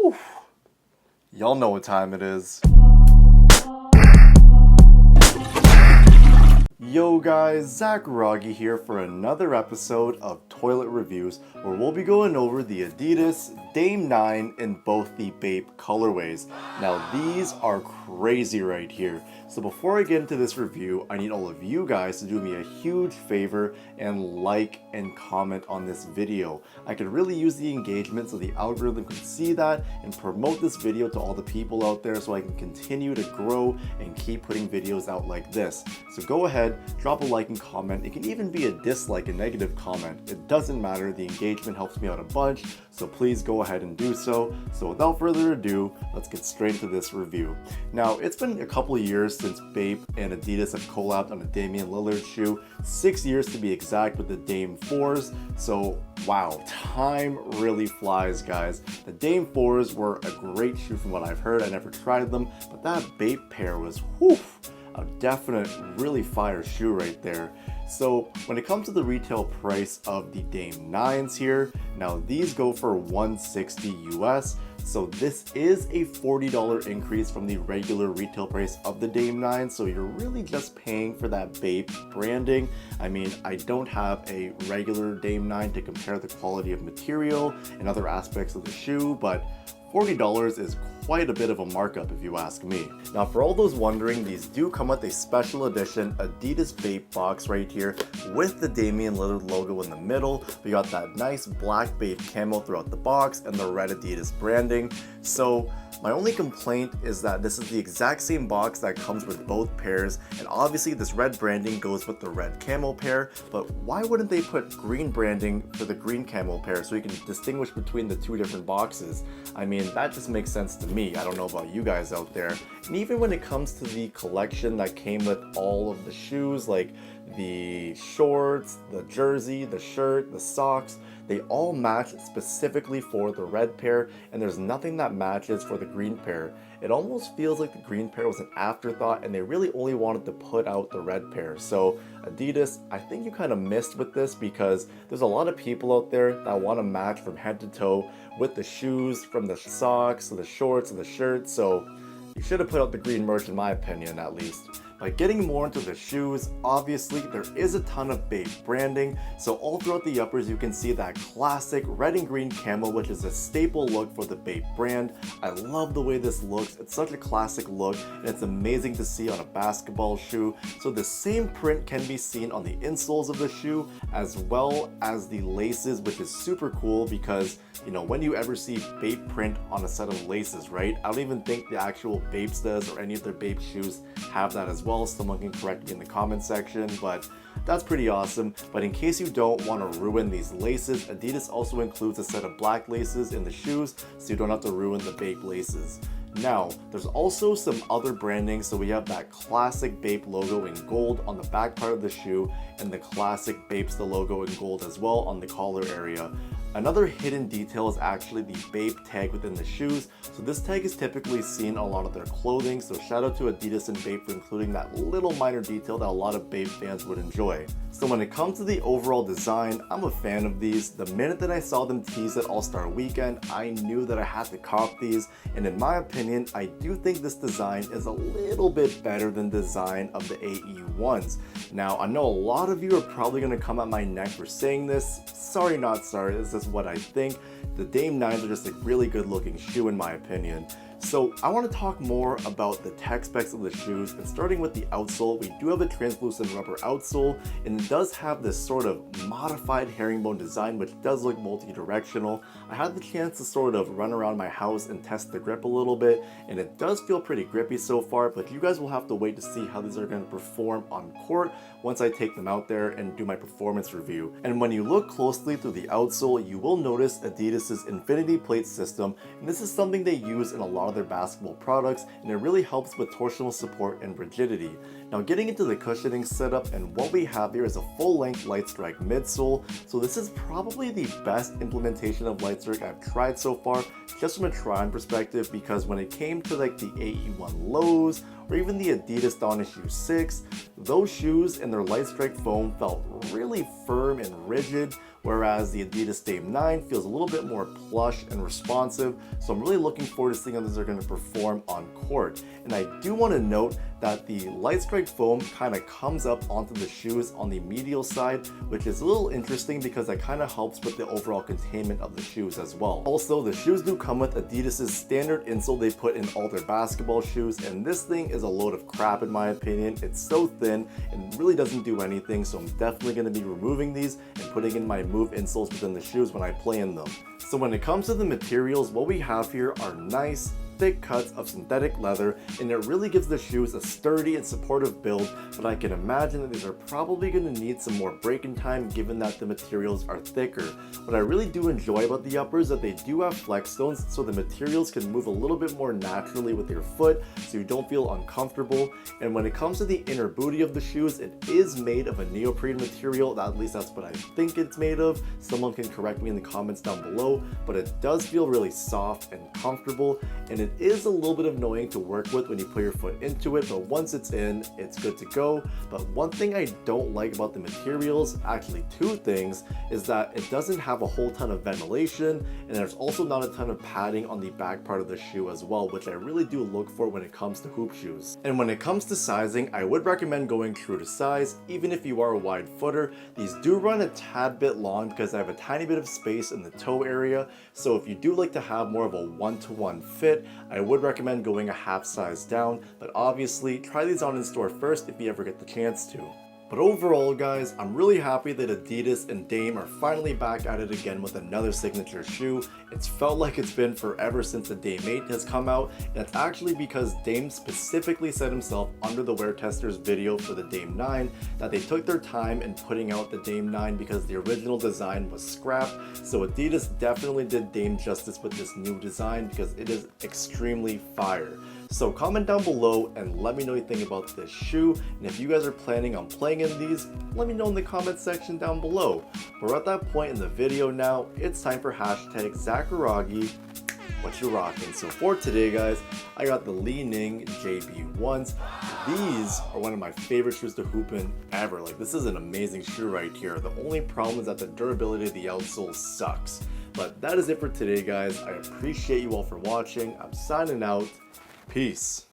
Whew. Y'all know what time it is. Yo guys, Zach Rogge here for another episode of Toilet Reviews, where we'll be going over the Adidas Dame 9 in both the Bape colorways. Now these are crazy right here. So before I get into this review, I need all of you guys to do me a huge favor and like and comment on this video. I could really use the engagement so the algorithm can see that and promote this video to all the people out there so I can continue to grow and keep putting videos out like this. So go ahead, drop a like and comment. It can even be a dislike, a negative comment. It doesn't matter. The engagement helps me out a bunch, so please go ahead and do so. So without further ado, let's get straight into this review. Now, it's been a couple of years since Bape and Adidas have collabed on a Damian Lillard shoe. 6 years to be exact with the Dame 4s. So wow, time really flies, guys. The Dame 4s were a great shoe from what I've heard. I never tried them, but that Bape pair was a definite, really fire shoe right there. So when it comes to the retail price of the Dame 9s here, now these go for $160 US. So this is a $40 increase from the regular retail price of the Dame 9. So you're really just paying for that Bape branding. I mean, I don't have a regular Dame 9 to compare the quality of material and other aspects of the shoe, but $40 is quite a bit of a markup if you ask me. Now for all those wondering, these do come with a special edition Adidas Bape box right here with the Damian Lillard logo in the middle. We got that nice black Bape camo throughout the box and the red Adidas branding. So my only complaint is that this is the exact same box that comes with both pairs, and obviously this red branding goes with the red camo pair, but why wouldn't they put green branding for the green camo pair so you can distinguish between the two different boxes? I mean, that just makes sense to me. I don't know about you guys out there. And even when it comes to the collection that came with all of the shoes, like the shorts, the jersey, the shirt, the socks, they all match specifically for the red pair, and there's nothing that matches for the green pair. It almost feels like the green pair was an afterthought and they really only wanted to put out the red pair. So Adidas, I think you kind of missed with this, because there's a lot of people out there that want to match from head to toe with the shoes, from the socks to the shorts to the shirts. So you should have put out the green merch, in my opinion, at least. By getting more into the shoes, obviously there is a ton of Bape branding, so all throughout the uppers you can see that classic red and green camo, which is a staple look for the Bape brand. I love the way this looks. It's such a classic look, and it's amazing to see on a basketball shoe. So the same print can be seen on the insoles of the shoe, as well as the laces, which is super cool because, you know, when you ever see Bape print on a set of laces, right? I don't even think the actual Bapes does, or any of their Bape shoes have that as well. Someone can correct me in the comment section, but that's pretty awesome. But in case you don't want to ruin these laces, Adidas also includes a set of black laces in the shoes, so you don't have to ruin the Bape laces. Now, there's also some other branding. So we have that classic Bape logo in gold on the back part of the shoe, and the classic Bape's the logo in gold as well on the collar area. Another hidden detail is actually the Bape tag within the shoes. So this tag is typically seen on a lot of their clothing, so shout out to Adidas and Bape for including that little minor detail that a lot of Bape fans would enjoy. So when it comes to the overall design, I'm a fan of these. The minute that I saw them tease at All-Star Weekend, I knew that I had to cop these, and in my opinion, I do think this design is a little bit better than the design of the AE1s. Now, I know a lot of you are probably going to come at my neck for saying this. Sorry, not sorry, this is what I think. The Dame 9s are just a really good looking shoe in my opinion. So I want to talk more about the tech specs of the shoes, and starting with the outsole, we do have a translucent rubber outsole, and it does have this sort of modified herringbone design, which does look multi-directional. I had the chance to sort of run around my house and test the grip a little bit, and it does feel pretty grippy so far, but you guys will have to wait to see how these are going to perform on court once I take them out there and do my performance review. And when you look closely through the outsole, you will notice Adidas's infinity plate system, and this is something they use in a lot of their basketball products, and it really helps with torsional support and rigidity. Now getting into the cushioning setup, and what we have here is a full-length light strike midsole. So this is probably the best implementation of light strike I've tried so far, just from a try-on perspective, because when it came to like the AE1 lows or even the Adidas Dawn Issue 6, those shoes and their light strike foam felt really firm and rigid, whereas the Adidas Dame 9 feels a little bit more plush and responsive, so I'm really looking forward to seeing how these are going to perform on court. And I do want to note that the light strike foam kind of comes up onto the shoes on the medial side, which is a little interesting because that kind of helps with the overall containment of the shoes as well. Also, the shoes do come with Adidas's standard insole they put in all their basketball shoes, and this thing is a load of crap in my opinion. It's so thin and really doesn't do anything, so I'm definitely going to be removing these and putting in my Move insoles within the shoes when I play in them. So when it comes to the materials, what we have here are nice thick cuts of synthetic leather, and it really gives the shoes a sturdy and supportive build, but I can imagine that these are probably going to need some more break-in time given that the materials are thicker. What I really do enjoy about the uppers is that they do have flex stones, so the materials can move a little bit more naturally with your foot so you don't feel uncomfortable. And when it comes to the inner booty of the shoes, it is made of a neoprene material, at least that's what I think it's made of. Someone can correct me in the comments down below, but it does feel really soft and comfortable, and it is a little bit annoying to work with when you put your foot into it, but once it's in, it's good to go. But one thing I don't like about the materials, actually two things, is that it doesn't have a whole ton of ventilation, and there's also not a ton of padding on the back part of the shoe as well, which I really do look for when it comes to hoop shoes. And when it comes to sizing, I would recommend going true to size. Even if you are a wide footer, these do run a tad bit long because I have a tiny bit of space in the toe area, so if you do like to have more of a one-to-one fit, I would recommend going a half size down, but obviously try these on in store first if you ever get the chance to. But overall guys, I'm really happy that Adidas and Dame are finally back at it again with another signature shoe. It's felt like it's been forever since the Dame 8 has come out, and it's actually because Dame specifically said himself under the Wear Testers video for the Dame 9 that they took their time in putting out the Dame 9 because the original design was scrapped. So Adidas definitely did Dame justice with this new design because it is extremely fire. So comment down below and let me know what you think about this shoe, and if you guys are planning on playing in these, let me know in the comment section down below. We're at that point in the video now, it's time for hashtag Zacharagi, what you rocking. So for today guys, I got the Li-Ning JB1s. These are one of my favorite shoes to hoop in ever. Like, this is an amazing shoe right here. The only problem is that the durability of the outsole sucks. But that is it for today guys. I appreciate you all for watching. I'm signing out. Peace.